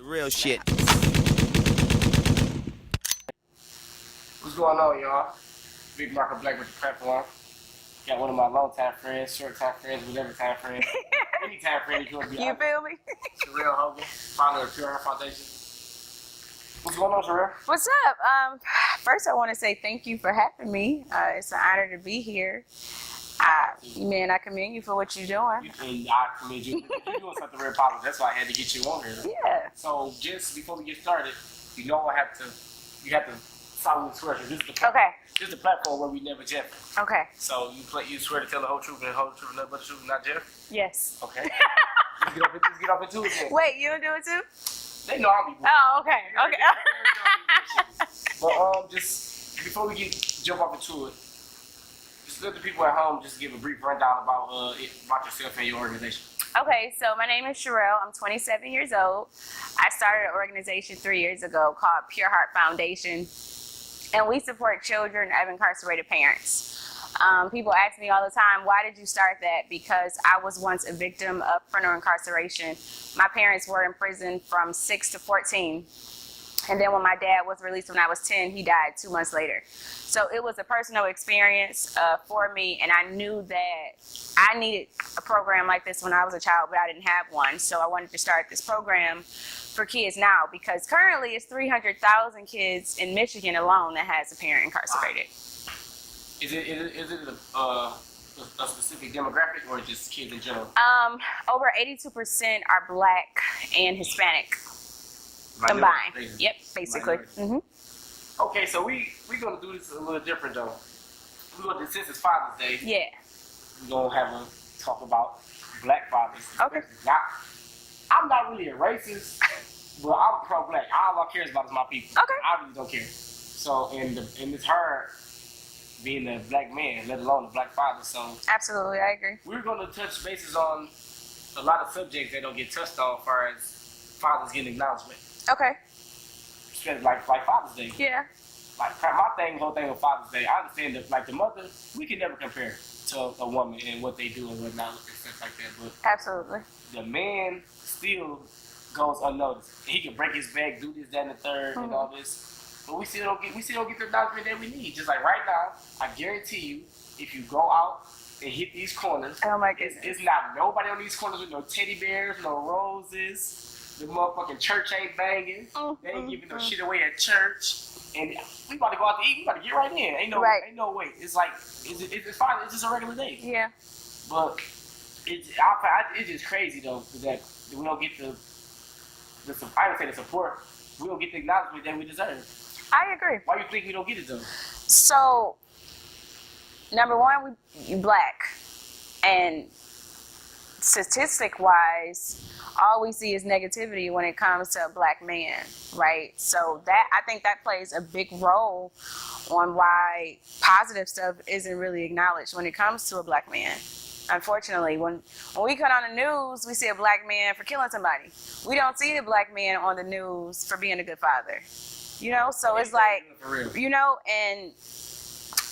Real shit. What's going on, y'all? Big Marker Black with the platform. Got one of my long-time friends, short-time friends, whatever-time friends. Anytime friend if you want to be You honest. feel me? Sherelle Hogan, founder of Pure Heart Foundation. What's going on, Sherelle? What's up? First, I want to say thank you for having me. It's an honor to be here. Man, I commend you for what you're doing. And I commend you. You're doing something very positive. That's why I had to get you on here. Yeah. So just before we get started, you have to solemnly swear. This is the This is the platform where we never jeff. Okay. So you swear to tell the whole truth and the whole truth and nothing but the truth, not jeff. Yes. Okay. Let's get off into it then. Wait, you don't do it too? They know I'll be. Oh, okay. Okay. But just before we jump off into it, just let the people at home just give a brief rundown about yourself and your organization. Okay, so my name is Sherelle. I'm 27 years old. I started an organization 3 years ago called Pure Heart Foundation, and we support children of incarcerated parents. People ask me all the time, why did you start that? Because I was once a victim of parental incarceration. My parents were in prison from 6 to 14. And then when my dad was released when I was 10, he died 2 months later. So it was a personal experience for me, and I knew that I needed a program like this when I was a child, but I didn't have one. So I wanted to start this program for kids now, because currently it's 300,000 kids in Michigan alone that has a parent incarcerated. Is it a specific demographic or just kids in general? Over 82% are Black and Hispanic combined. Yep, basically. Okay, so we're gonna do this a little different though. Since it's Father's Day, Yeah. we're gonna have a talk about Black fathers. Okay. Now, I'm not really a racist, but I'm pro-Black. All I care about is my people. Okay. I really don't care. So, and it's hard being a Black man, let alone a Black father. So, Absolutely, I agree. we're gonna touch bases on a lot of subjects that don't get touched on, as far as fathers getting acknowledgement. Okay. Especially like Father's Day. Yeah. Like my whole thing with Father's Day, I understand that like the mother, we can never compare to a woman and what they do and whatnot and stuff like that. But Absolutely. the man still goes unnoticed. He can break his back, do this, that, and the third, and all this. But we still don't get the acknowledgement that we need. Just like right now, I guarantee you, if you go out and hit these corners, Oh my goodness. it's not nobody on these corners with no teddy bears, no roses. The motherfucking church ain't banging. They ain't giving no shit away at church. And we about to go out to eat. We about to get right in. Ain't no way. It's like it's fine. It's just a regular day. Yeah. But it's just crazy though that we don't get the I would say the support. We don't get the acknowledgement that we deserve. I agree. Why you think we don't get it though? So, number one, you Black, and statistic-wise, all we see is negativity when it comes to a Black man, right? So I think that plays a big role on why positive stuff isn't really acknowledged when it comes to a Black man. Unfortunately, when we cut on the news, we see a Black man for killing somebody. We don't see the Black man on the news for being a good father. You know, so it's like, you know, and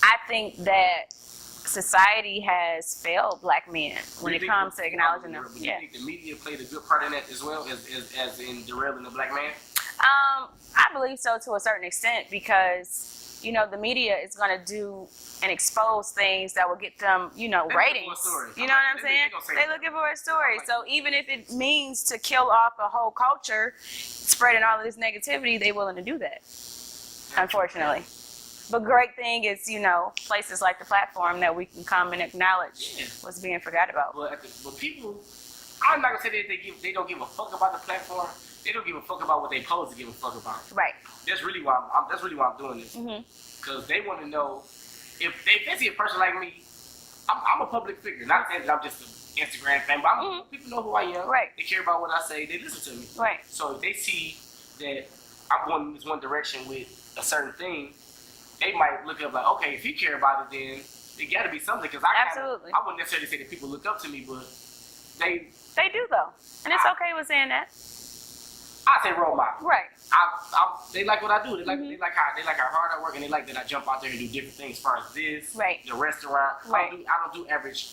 I think that society has failed Black men when it comes to acknowledging them. Do you think the media played a good part in that as well as in derailing the Black man? I believe so to a certain extent, because you know the media is going to do and expose things that will get them, you know, ratings. You know what I'm saying? They're looking for a story. So even if it means to kill off a whole culture, spreading all of this negativity, they're willing to do that. Unfortunately. But great thing is, you know, places like the platform that we can come and acknowledge what's being forgot about. But people, I'm not gonna say that they don't give a fuck about the platform. They don't give a fuck about what they supposed to give a fuck about. Right. That's really why I'm doing this. Because they want to know if they see a person like me. I'm a public figure. Not saying that I'm just an Instagram fan, but people know who I am. Right. They care about what I say. They listen to me. Right. So if they see that I'm going in this one direction with a certain thing, they might look up like, okay, if you care about it, then it got to be something. Because I wouldn't necessarily say that people look up to me, but they do though, and it's okay with saying that. I say role model. Right. They like what I do. They like how hard I work, and they like that I jump out there and do different things as far as this, right, the restaurant. Right. I don't do average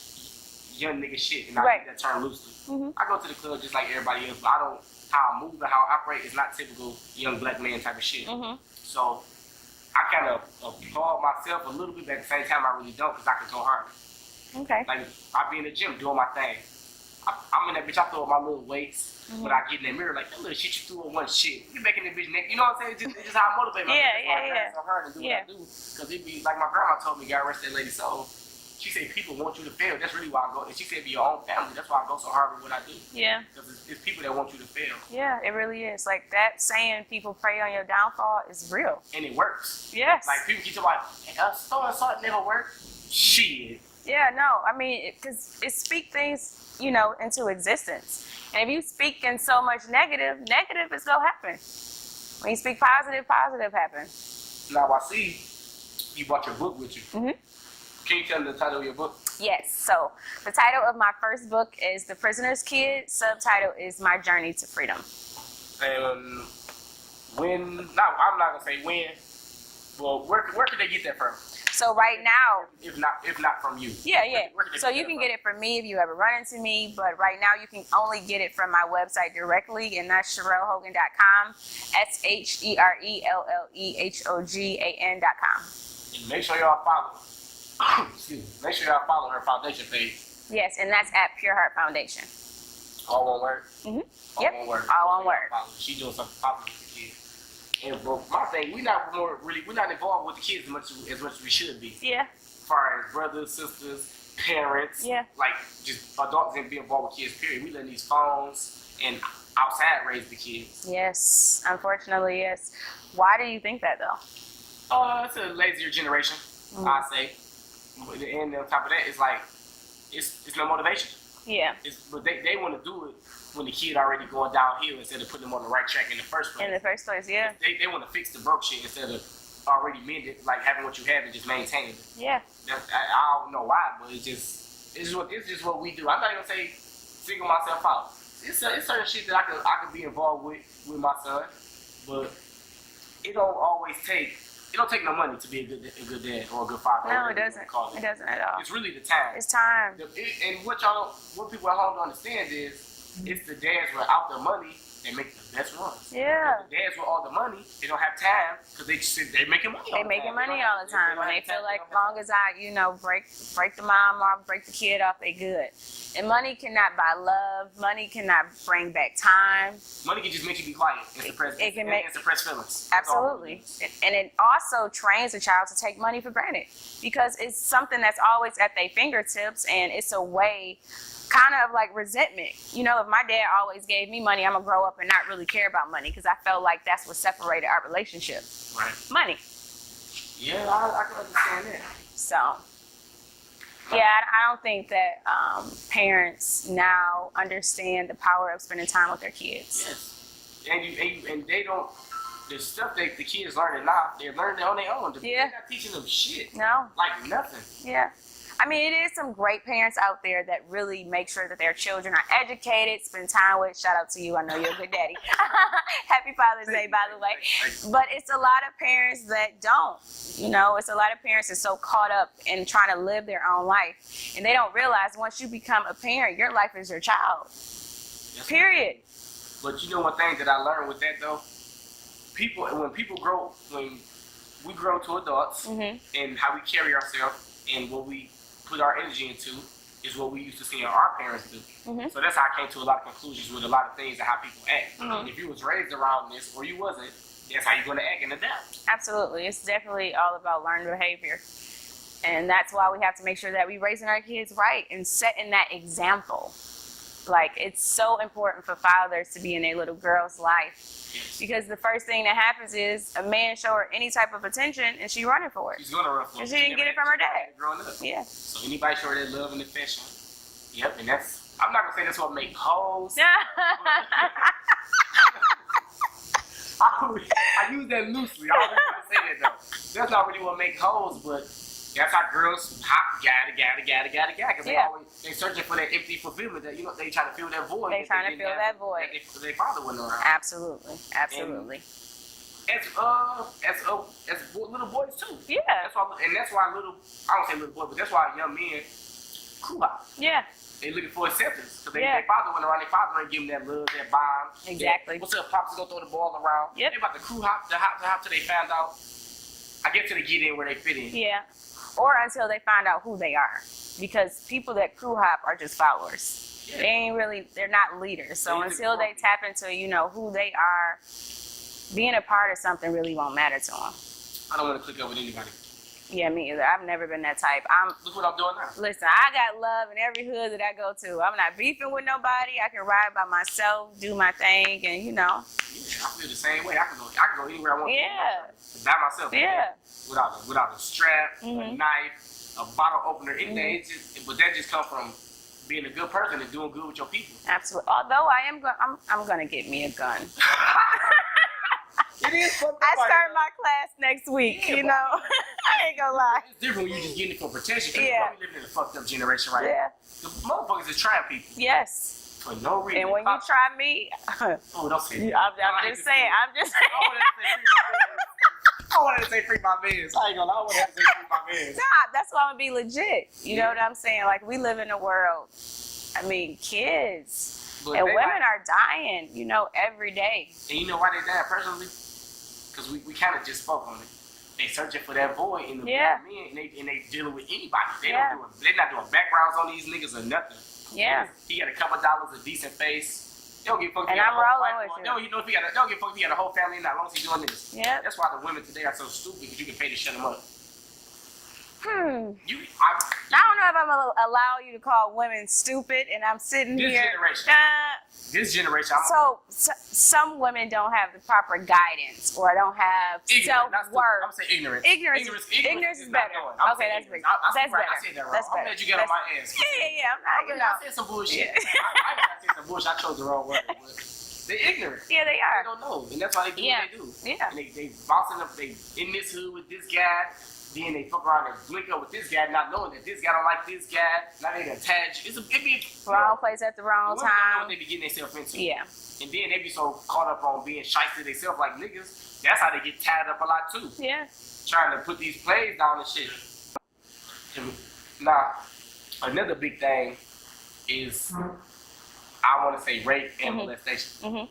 young nigga shit, and I use that term loosely. I go to the club just like everybody else, but I don't, how I move and how I operate is not typical young black man type of shit. So I kind of applaud myself a little bit, but at the same time I really don't, because I can go harder. Okay. Like, I be in the gym doing my thing. I'm in that bitch, I throw up my little weights. When I get in that mirror, like, that little shit you threw on one shit. You making that bitch neck. You know what I'm saying? It's just how I motivate myself. Yeah. So hard to do what I do. Because it be, like my grandma told me, God rest that lady's soul. She said, people want you to fail. That's really why I go. And she said, be your own family. That's why I go so hard with what I do. Yeah. Because it's people that want you to fail. Yeah, it really is. Like, that saying, people prey on your downfall, is real. And it works. Yes. Like, people keep talking about, throwing salt never work. Shit. Yeah, no, I mean, because it speaks things, you know, into existence. And if you speak in so much negative is going to happen. When you speak positive happens. Now, I see you brought your book with you. Can you tell me the title of your book? Yes. So the title of my first book is The Prisoner's Kid. Subtitle is My Journey to Freedom. And when, no, I'm not going to say when. Well, where could they get that from? So right now, if not from you. Yeah. So you can get it from me if you ever run into me, but right now you can only get it from my website directly, and that's SherelleHogan.com. SherelleHogan.com. And make sure y'all follow. Excuse me. Make sure y'all follow her foundation page. Yes, and that's at Pure Heart Foundation. All one word. Yep. All one word. All one word. She doing something positive for kids. And bro, my thing, we're not involved with the kids as much as we should be. Yeah. As far as brothers, sisters, parents. Yeah. Like just adults didn't be involved with kids. Period. We letting these phones and outside raise the kids. Yes. Unfortunately, yes. Why do you think that though? It's a lazier generation, I say. And on top of that, it's like it's no motivation. Yeah. But they want to do it when the kid already going downhill instead of putting them on the right track in the first place. In the first place, yeah. They want to fix the broke shit instead of already mend it, like having what you have and just maintaining it. Yeah. I don't know why, but it's just what we do. I'm not gonna say single myself out. It's certain shit that I could be involved with my son, but it don't take no money to be a good dad or a good father. No, it doesn't. It doesn't at all. It's really the time. It's time. And what people at home don't understand is it's the dads without the money that make the best runs. Yeah. The dads with all the money, they don't have time because they're making money. They making money all the time, and they feel like as long as I, break the mom off, break the kid off, they good. And money cannot buy love. Money cannot bring back time. Money can just make you be quiet and suppress feelings. Absolutely. And it also trains a child to take money for granted because it's something that's always at their fingertips, and it's a way kind of like resentment. If my dad always gave me money, I'm gonna grow up and not really care about money because I felt like that's what separated our relationship. Right. Money. Yeah, I can understand that. So, yeah, I don't think that parents now understand the power of spending time with their kids. Yes. And they don't, the stuff that the kids learning now, they're learning on their own. Yeah. They're not teaching them shit. No. Like nothing. Yeah. I mean, it is some great parents out there that really make sure that their children are educated, spend time with. Shout out to you. I know you're a good daddy. Happy Father's Day, by the way. But it's a lot of parents that don't. It's a lot of parents that are so caught up in trying to live their own life. And they don't realize once you become a parent, your life is your child. Yes. Period. But one thing that I learned with that, though, when we grow to adults and how we carry ourselves and what we put our energy into is what we used to see our parents do. So that's how I came to a lot of conclusions with a lot of things and how people act. And if you was raised around this or you wasn't, that's how you're going to act and adapt. Absolutely. It's definitely all about learned behavior. And that's why we have to make sure that we're raising our kids right and setting that example. Like, it's so important for fathers to be in a little girl's life. Yes. Because the first thing that happens is a man show her any type of attention and she running for it. She's going to run for it. And she didn't get it from her dad. Growing up. Yeah. So anybody show her that love and affection. Yep, and I'm not going to say that's what make hoes. I use that loosely. I don't really want to say that though. That's not really what make hoes, but that's how girls gotta. Because they searching for that empty fulfillment that, they trying to fill that void. They trying to fill that void. That their father wasn't around. Absolutely. As little boys too. Yeah. That's why I don't say little boy, but that's why young men crew hop. Yeah. They looking for acceptance because their father went around. Their father ain't giving that love, that bond. Exactly. What's up, pops? Go throw the ball around. Yep. They about to crew hop, the hop till they found out. I guess till they get in where they fit in. Yeah. Or until they find out who they are, because people that crew hop are just followers. Yeah. They ain't really. They're not leaders. So until they tap into who they are, being a part of something really won't matter to them. I don't want to click up with anybody. Yeah, me either. I've never been that type. Look what I'm doing now. Listen, I got love in every hood that I go to. I'm not beefing with nobody. I can ride by myself, do my thing, and Yeah, I feel the same way. I can go anywhere I want. Yeah. By myself. Yeah. Without a strap, a knife, a bottle opener, anything. But that just comes from being a good person and doing good with your people. Absolutely. Although I'm gonna get me a gun. It is fucked up. I start my class next week, I ain't gonna lie. It's different when you just getting it for protection. Yeah. We living in a fucked up generation right now. The motherfuckers is trying people. Yes. For no reason. And when you try me, oh, don't say that. I'm just saying. I wanted to say free my mans. I ain't gonna lie. I wanted to say free my mans. Nah, that's why I'm gonna be legit. You know what I'm saying? Like, we live in a world, kids and women are dying, every day. And you know why they dying personally? Because we kind of just spoke on it. They searching for that void in the men, and they dealing with anybody. They're not doing backgrounds on these niggas or nothing. Yeah. He got a couple dollars, a decent face. They don't give a fuck. And I'm rolling with you. Don't give a fuck if he got a whole family and not long as he's doing this. Yeah. That's why the women today are so stupid, because you can pay to shut them up. I don't know if I'm gonna allow you to call women stupid, and I'm sitting here. This generation. Some women don't have the proper guidance, or don't have self-worth. I'm saying ignorance. Ignorance is better. Okay, that's better. That's better. I said that wrong. I'm glad you get on my ass. Yeah. I said some bullshit. I said some bullshit. I chose the wrong word. They're ignorant. Yeah, they are. They don't know, and that's why they do what they do. Yeah. And they bouncing up. They in this hood with this guy. Then they fuck around and link up with this guy, not knowing that this guy don't like this guy. Now they attached. It be wrong place at the wrong time. Don't know what they be getting themselves into. Yeah. And then they be so caught up on being shysty themselves like niggas. That's how they get tied up a lot too. Yeah. Trying to put these plays down and shit. Now, another big thing is, I want to say rape and molestation.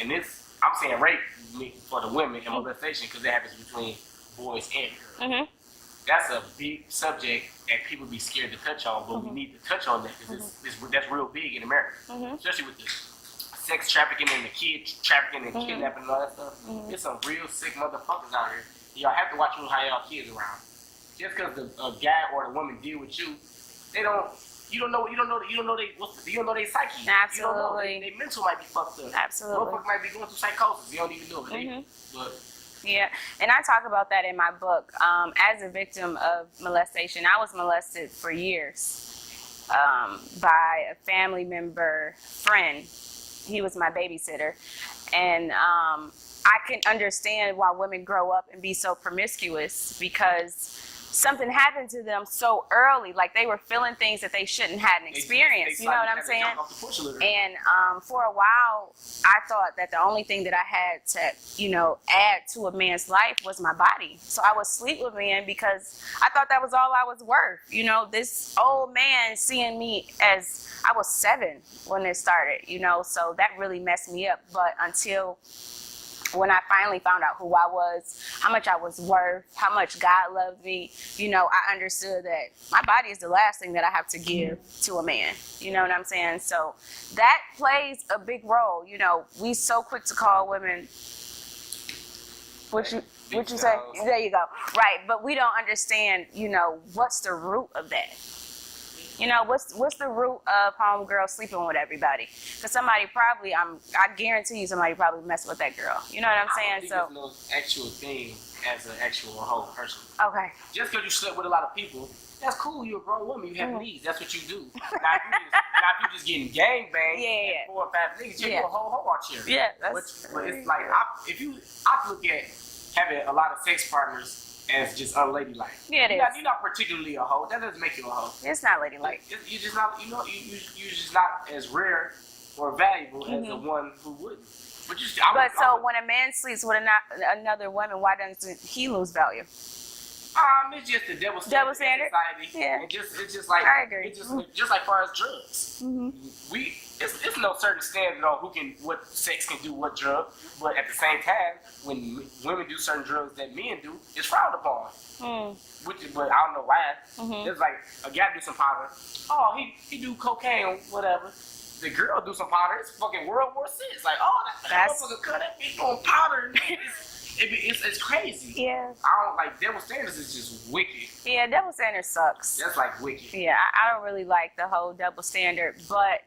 And I'm saying rape for the women and molestation because it happens between boys and girls. That's a big subject that people be scared to touch on, but we need to touch on that because that's real big in America, especially with the sex trafficking and the kid trafficking and kidnapping and all that stuff. There's some real sick motherfuckers out here. Y'all have to watch how y'all kids around. Just because a guy or the woman deal with you, you don't know their psyche. Absolutely. You don't know their mental might be fucked up. Absolutely. Motherfucker might be going through psychosis. You don't even know it. Yeah, and I talk about that in my book. As a victim of molestation, I was molested for years by a family member, friend. He was my babysitter. And I can understand why women grow up and be so promiscuous, because something happened to them so early, like they were feeling things that they shouldn't have experienced. You know what I'm saying? And for a while, I thought that the only thing that I had to, add to a man's life was my body. So I would sleep with men because I thought that was all I was worth. This old man seeing me as I was 7 when it started, so that really messed me up. But until when I finally found out who I was, how much I was worth, how much God loved me, I understood that my body is the last thing that I have to give to a man. You know what I'm saying? So that plays a big role. We so quick to call women, what you say? There you go. Right. But we don't understand, what's the root of that? What's the root of homegirl sleeping with everybody? Because somebody probably, I guarantee you, somebody probably messed with that girl. You know what I'm saying? I don't think there's no actual thing as an actual whole person. Okay. Just because you slept with a lot of people, that's cool. You're a grown woman. You have needs. That's what you do. Now, if you just getting gangbanged and 4 or 5 niggas, you're a whole out here. Yeah, but it's like, I look at having a lot of sex partners as just unladylike. Yeah, it is. You're not particularly a hoe. That doesn't make you a hoe. It's not ladylike. You're just not. You're just not as rare or valuable as the one who wouldn't. But when a man sleeps with another woman, why doesn't he lose value? It's just the double standard. Society. Yeah. It's just like I agree. It's just like far as drugs. It's no certain standard on what sex can do, what drug. But at the same time, when women do certain drugs that men do, it's frowned upon. But I don't know why. It's like a guy do some powder. Oh, he do cocaine, whatever. The girl do some powder. It's fucking World War VI. Like, oh, that motherfucker cut that bitch doing powder. It's crazy. Yeah. I don't like double standards. Is just wicked. Yeah, double standard sucks. That's like wicked. Yeah, I don't really like the whole double standard, but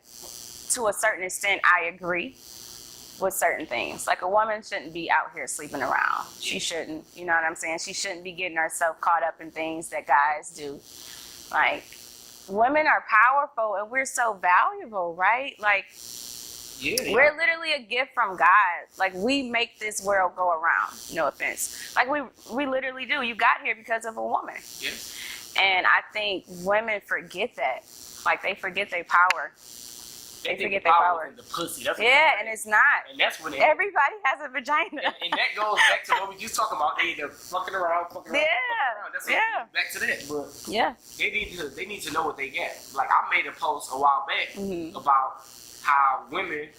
to a certain extent, I agree with certain things. Like, a woman shouldn't be out here sleeping around. She shouldn't. You know what I'm saying? She shouldn't be getting herself caught up in things that guys do. Like, women are powerful and we're so valuable, right? Like, we're literally a gift from God. Like, we make this world go around. No offense. Like, we literally do. You got here because of a woman. Yeah. And I think women forget that. Like, they forget their power. They forget their power. In the pussy. That's and it's not. And that's when everybody has a vagina. And that goes back to what we just talking about. They either fucking around. Yeah. That's back to that. But yeah. They need to know what they get. Like, I made a post a while back about how women,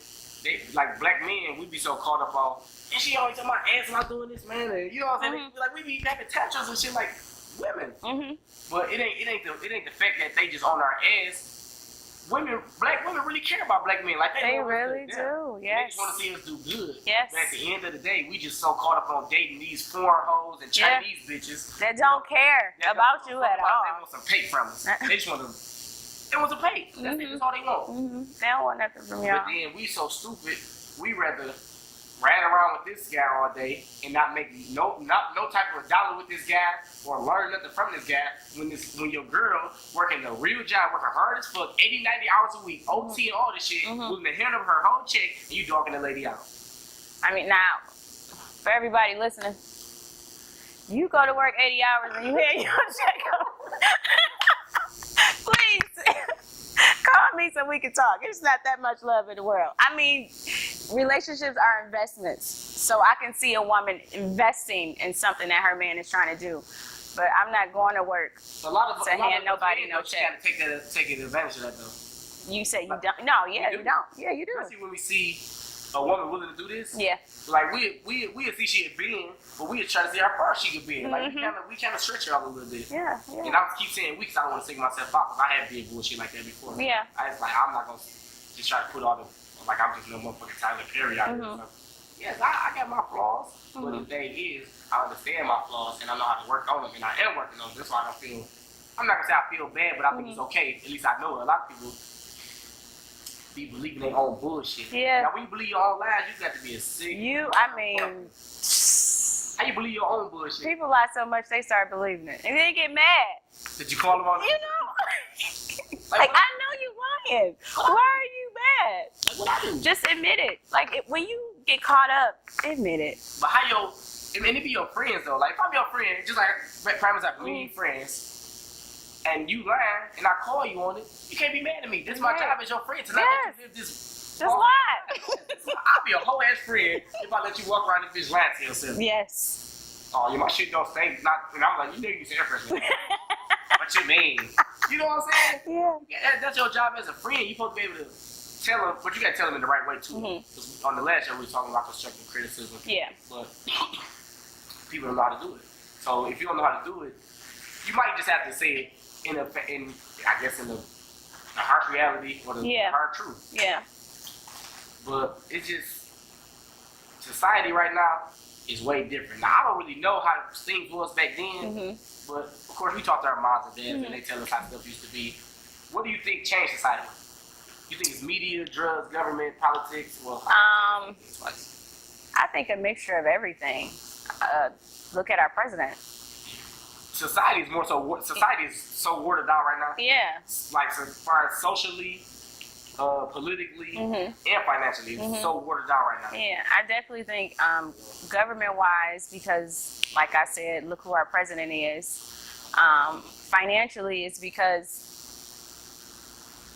like black men, we be so caught up on, and she always talking about ass not doing this, man. And, you know what I'm saying? Like, we be having tattoos and shit like women. But it ain't the fact that they just on our ass. Black women really care about black men. Like, they really do. Yes. They just want to see us do good. Yes. But at the end of the day, we just so caught up on dating these foreign hoes and Chinese bitches that don't care about you at all. They want some pay from us. They just want to. They want to pay. That's all they want. They don't want nothing from y'all. But then we so stupid. We rather ride around with this guy all day and not make no type of dollar with this guy or learn nothing from this guy when your girl working a real job, working hard as fuck, 80, 90 hours a week, OT and all this shit, losing the hand of her whole check, and you dogging the lady out. I mean, now, for everybody listening, you go to work 80 hours and you hear your check up. Please, call me so we can talk. It's not that much love in the world. I mean, relationships are investments. So I can see a woman investing in something that her man is trying to do. But I'm not going to work to hand nobody no check. You gotta take advantage of that, though. You say you don't? No, you don't. Yeah, you do. Especially when we see a woman willing to do this. Yeah. Like, we see she a being, but we try to see how far she could be. Like, we kind of stretch her out a little bit. Yeah. And I keep saying we, because I don't want to single myself out, because I have did bullshit like that before. Yeah. I'm not going to just try to put all the, like, I'm just no motherfucking Tyler Perry out here. So, yes, I got my flaws, but the thing is, I understand my flaws, and I know how to work on them, and I am working on them. That's why I'm not going to say I feel bad, but I think it's okay. At least I know a lot of people be believing their own bullshit. Yeah. Now, when you believe your own lies, you got to be a sick. How you believe your own bullshit? People lie so much they start believing it, and they get mad. Did you call them on? You know, like I know you lying. Why are you mad? Like, what I do? Just admit it. Like, when you get caught up, admit it. But how it be your friends though. Like, if I'm your friend, just like promise I believe friends, and you lying, and I call you on it, you can't be mad at me. This is my job as your friend. Tonight, let you live this. Just lie. I'll be a whole ass friend if I let you walk around this bitch lying to yourself. Yes. Oh, my shit don't stink. And I'm like, you know you say that. What you mean? You know what I'm saying? Yeah. That's your job as a friend. You're supposed to be able to tell them, but you got to tell them in the right way too. Because on the last show we were talking about constructive criticism. Yeah. But people don't know how to do it. So if you don't know how to do it, you might just have to say it in the harsh reality or the hard truth. Yeah. But it's just, society right now is way different. Now, I don't really know how things was back then, but of course we talk to our moms and dads and they tell us how stuff used to be. What do you think changed society? You think it's media, drugs, government, politics? Well, I think a mixture of everything. Look at our president. Society is so watered down right now. Yeah. Like, as far as socially, politically, and financially, it's so watered down right now. Yeah, I definitely think government-wise, because, like I said, look who our president is. Financially, it's because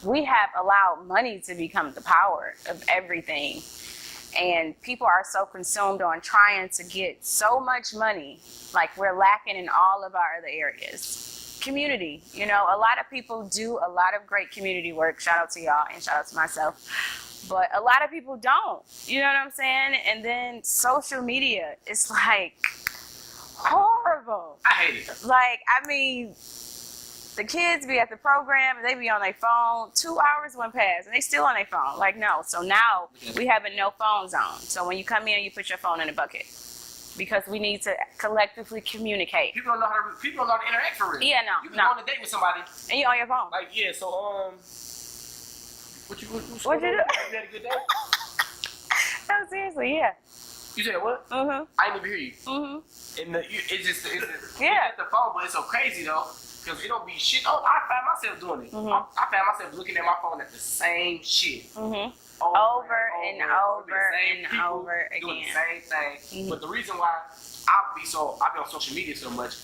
we have allowed money to become the power of everything. And people are so consumed on trying to get so much money, like we're lacking in all of our other areas. Community, you know, a lot of people do a lot of great community work. Shout out to y'all and shout out to myself. But a lot of people don't, you know what I'm saying? And then social media is like horrible. I hate it. Like, I mean, the kids be at the program and they be on their phone. 2 hours went past and they still on their phone. Like, no. So now we have a no phone zone. So when you come in, you put your phone in a bucket because we need to collectively communicate. People don't know how to interact for real. Yeah, no. You can go on a date with somebody and you on your phone. Like, yeah. So what you do? You had a good day? No, seriously, yeah. You said what? Mhm. I didn't even hear you. Mhm. And it's just Yeah. It's the phone, but it's so crazy though. Because it don't be shit. Oh, I find myself doing it. Mhm. I find myself looking at my phone at the same shit. Mhm. Over and the same people over doing again. the same thing. Mhm. But the reason why I be on social media so much,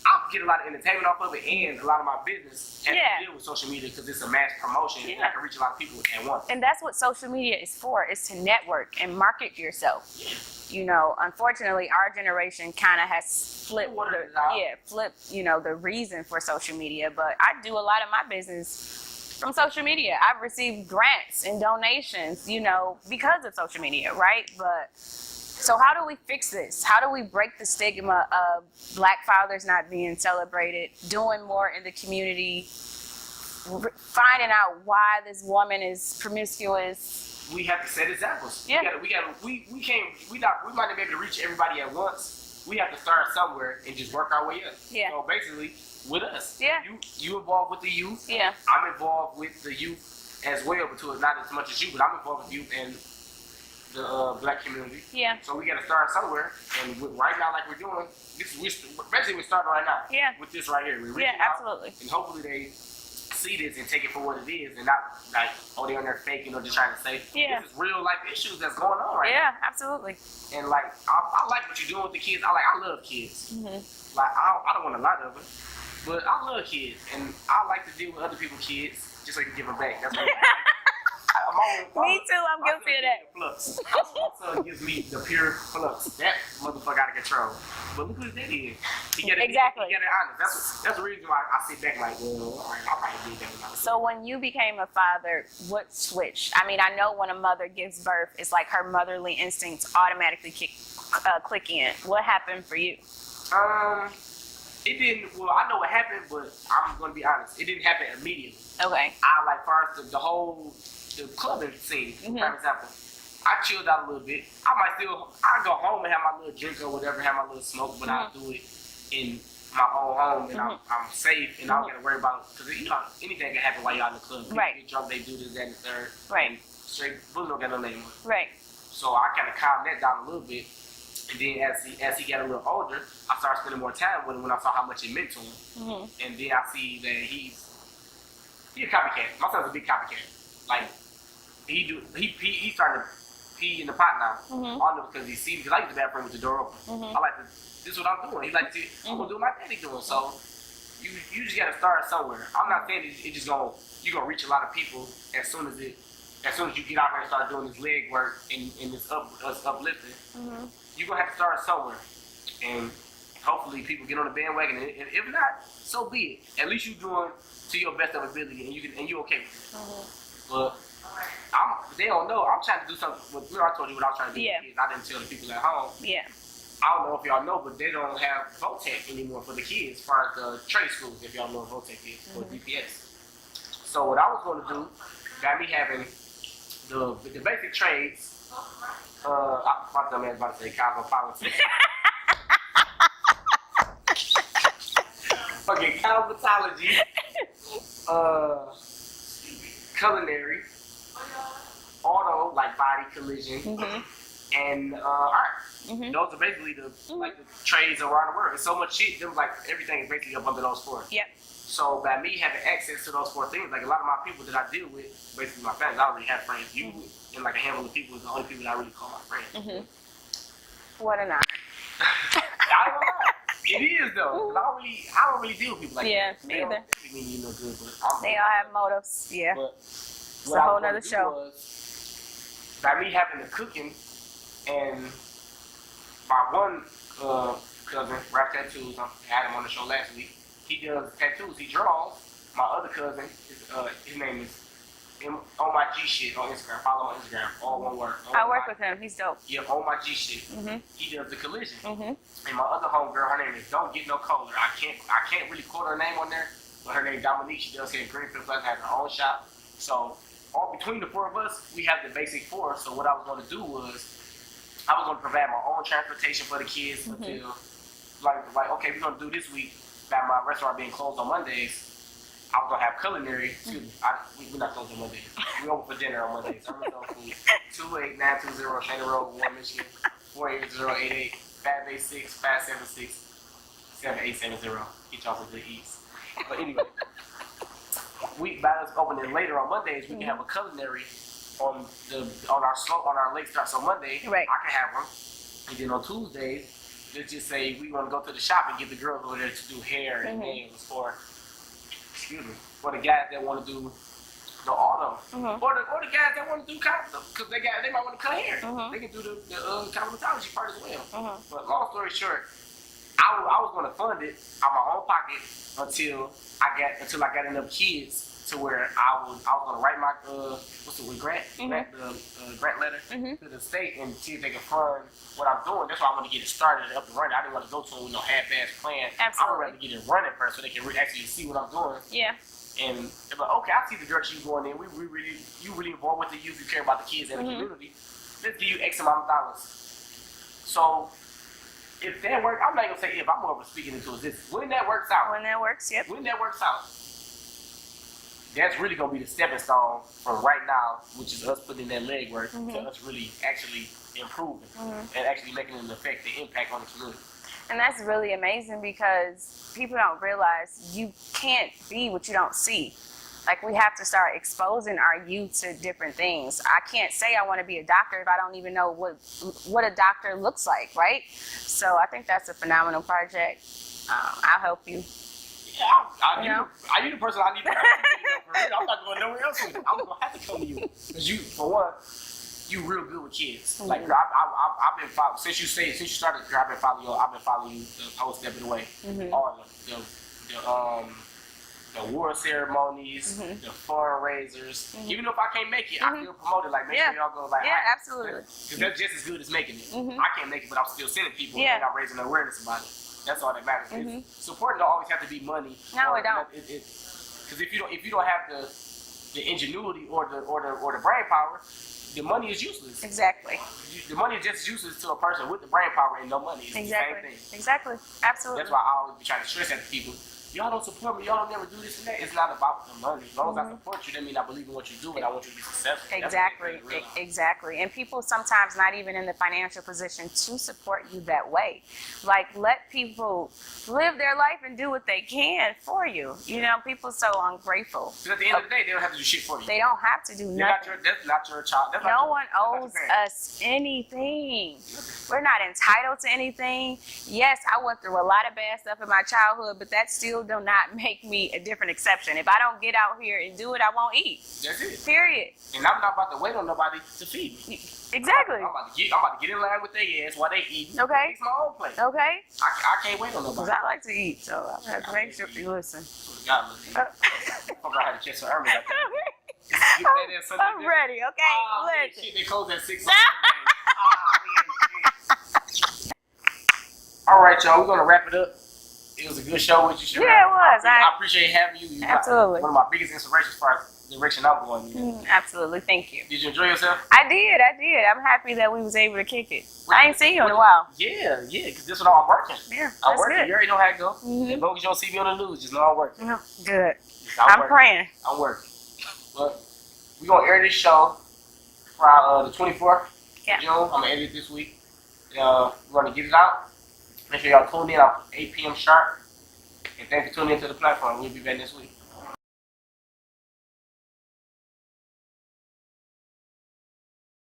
I get a lot of entertainment off of it, and a lot of my business has to deal with social media because it's a mass promotion and I can reach a lot of people at once. And that's what social media is for, is to network and market yourself. You know, unfortunately, our generation kind of has flipped you know, the reason for social media. But I do a lot of my business from social media. I've received grants and donations, you know, because of social media, right? But so how do we fix this? How do we break the stigma of Black fathers not being celebrated, doing more in the community, finding out why this woman is promiscuous? We have to set examples. Yeah. We might not be able to reach everybody at once. We have to start somewhere and just work our way up. Yeah. So basically, with us. Yeah. You involved with the youth. Yeah. I'm involved with the youth as well, but to not as much as you, but I'm involved with youth and the Black community. Yeah. So we got to start somewhere, and right now, like we're doing, we're starting right now. Yeah. With this right here, we're reaching absolutely. out, and hopefully they see this and take it for what it is, and not like, oh, they're on there faking or just trying to say, this is real life issues that's going on right now. Yeah, absolutely. And like, I like what you're doing with the kids. I love kids. Mm-hmm. Like, I don't want a lot of them, but I love kids, and I like to deal with other people's kids just so you can give them back. That's what Me too, I'm guilty of that. Flux. My son gives me the pure flux. That motherfucker out of control. But look what that is. Exactly. He got it honest. That's the reason why I sit back like, well, all right, I probably did that when I was So when you became a father, what switched? I mean, I know when a mother gives birth, it's like her motherly instincts automatically click in. What happened for you? It didn't. Well, I know what happened, but I'm gonna be honest. It didn't happen immediately. Okay. I like first the whole clubbing scene. For example, I chilled out a little bit. I go home and have my little drink or whatever, have my little smoke, but I'll do it in my own home and I'm safe and I don't gotta worry about it because you know anything can happen while you're out in the club. People get drunk, they do this, that, and the third. Right. And straight bullet don't got no name on it. Right. So I kind of calmed that down a little bit. And then as he got a little older, I started spending more time with him when I saw how much it meant to him. And then I see that he's a copycat. My son's a big copycat. Like he started to pee in the pot now. I know because he sees because I use the bathroom with the door open. I like to. This is what I'm doing. He like to. I'm gonna do what my daddy doing. So you just gotta start somewhere. I'm not saying it just you're gonna reach a lot of people as soon as you get out there and start doing this leg work and this uplifting. You're gonna have to start somewhere, and hopefully people get on the bandwagon. And if not, so be it. At least you're doing to your best of ability, and you're okay with it. But they don't know. I'm trying to do something. I told you what I was trying to do. With kids. I didn't tell the people at home. Yeah. I don't know if y'all know, but they don't have VOTEC anymore for the kids, as far as the trade schools. If y'all know what VOTEC is, or DPS. So what I was going to do, got me having the basic trades. My dumb ass about to say cosmopolitan. Okay, cosmetology, culinary, auto, like body collision, and art. Those are basically the trades around the world. There's so much shit. Them like everything is basically up under those four. Yep. So by me having access to those four things, like a lot of my people that I deal with, basically my family, I already have friends. You and like a handful of people is the only people that I really call my friends. What an honor. I don't know. It is though. I don't really deal with people like that. Yeah, me either. They mean you no good, but they all have motives. Yeah. But it's a whole nother show. By me having the cooking And my one cousin, Rap Tattoos, I had him on the show last week. He does tattoos. He draws. My other cousin, his name is on my G shit on Instagram. Follow him on Instagram. All one word. I work with him. He's dope. Yeah, on my G shit. Mhm. He does the collision. Mhm. And my other homegirl, her name is Don't Get No Color. I can't really quote her name on there, but her name Dominique. She does here in Greenfield Plus, has her own shop. So all between the four of us, we have the basic four. So what I was going to do was, I was going to provide my own transportation for the kids until, like okay, we're going to do this week. By my restaurant being closed on Mondays, I was going to have culinary. Excuse me, we're not closed on Mondays. We open for dinner on Mondays. I'm going to food. 28920 Shana Road, Warren, Michigan. 48088 586 576 7870. Get y'all some good eats. But anyway, by us opening later on Mondays, we can have a culinary on our late starts on Monday. Right. I can have them. And then on Tuesdays, let's just say we want to go to the shop and get the girls over there to do hair and nails for the guys that want to do the autumn, or the guys that want to do because they might want to cut hair. They can do the cosmetology part as well. But long story short, I was going to fund it out my own pocket until I got enough kids to where I was going to write my grant letter to the state and see if they can fund what I'm doing. That's why I want to get it started and up and running. I didn't want to go to them with no half-ass plan. Absolutely. I would rather get it running first so they can actually see what I'm doing. Yeah. And they're like, okay, I see the direction you're going in. You really involved with the youth. You care about the kids and the community. Let's give you X amount of dollars. So if that works, I'm not gonna say if. I'm more of a speaking into existence. When that works out. When that works, yep. When that works out. That's really gonna be the stepping stone from right now, which is us putting in that legwork to us really actually improving and actually making an effect, the impact on the community. And that's really amazing because people don't realize you can't be what you don't see. Like, we have to start exposing our youth to different things. I can't say I want to be a doctor if I don't even know what a doctor looks like, right? So I think that's a phenomenal project. I'll help you. Yeah, you the person I need to help you for real. I'm not going nowhere else with it. I'm going to have to come to you. Because you, for one, you real good with kids. Like, I've been following, since you started, I've been following you the whole step of the way. All the award ceremonies, the fundraisers. Even if I can't make it, I feel promoted. Like, make sure y'all go. Like, absolutely. Because that's just as good as making it. I can't make it, but I'm still sending people and I'm raising awareness about it. That's all that matters. Support don't always have to be money. No, it don't. Because if you don't have the ingenuity or the brain power, the money is useless. Exactly. The money is just useless to a person with the brain power and no money. It's the same thing. Exactly. Absolutely. That's why I always be trying to stress at the people. Y'all don't support me. Y'all don't never do this and that. It's not about the money. As long as I support you, that means I believe in what you do and I want you to be successful. Exactly. And people sometimes not even in the financial position to support you that way. Like, let people live their life and do what they can for you. You know, people so ungrateful. Because at the end of the day, they don't have to do shit for you. They don't have to do nothing. That's not your child. No one owes us anything. We're not entitled to anything. Yes, I went through a lot of bad stuff in my childhood, but that still do not make me a different exception. If I don't get out here and do it, I won't eat. That's it. Period. And I'm not about to wait on nobody to feed me. Exactly. I'm about to get in line with their ass while they eat. Okay. Fix my own plate. Okay. I can't wait on nobody. Because I like to eat, so I have to make sure you listen. God, listen. I had to catch some early. I'm ready, okay? Listen. Shit, they close at 6. All right, y'all. We're going to wrap it up. It was a good show with you, Sherelle. Yeah, it was. I appreciate having you. Absolutely. One of my biggest inspirations as far as the direction I'm going. Absolutely. Thank you. Did you enjoy yourself? I did. I'm happy that we was able to kick it. I ain't seen you in a while. Yeah, because this is what I'm working. Yeah, I'm working. good. You already know how it goes. As long as you don't see me on the news, just know I'm working. Good. I'm praying. I'm working. But we're going to air this show Friday the 24th of June. I'm going to edit it this week. We're going to get it out. Make sure y'all tune in at 8 p.m. sharp. And thanks for tuning into the platform. We'll be back next week.